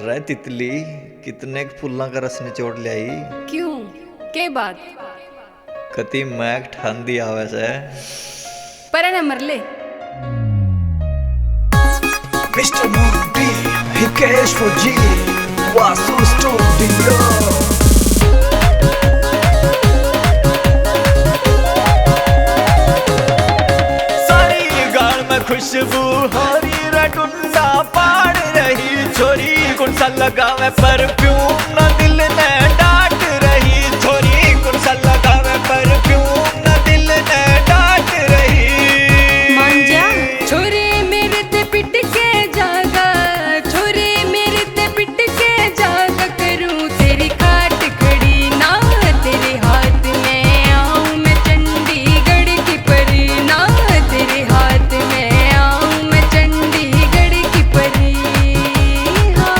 रे तितली कितने फूलों का रस निचोड़ ले आई। क्यों के बात कति मैक ठंडी आवे से पर न मरले Mr. Moonby, Hikesh for G, Wasu Studio. सारी गाल में खुशबू हो रही रे टुंडा पाड़ रही छोरी कौन सा लगावे परफ्यूम न दिल ने डांट रही छोरी कौन सा लगावे परफ्यूम न दिल ने डांट रही। मांझा छोरे मेरे ते पिट के जागा छोरे मेरे ते पिट के जागा करूं तेरी खाट खड़ी ना तेरे हाथ में आऊं मैं चंडीगढ़ की परी ना तेरे हाथ में आऊं मैं चंडीगढ़ की परी। हाँ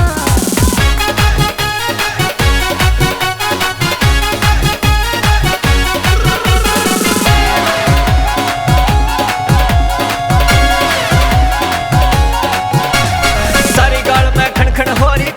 सारी गाल में खन खन हो रही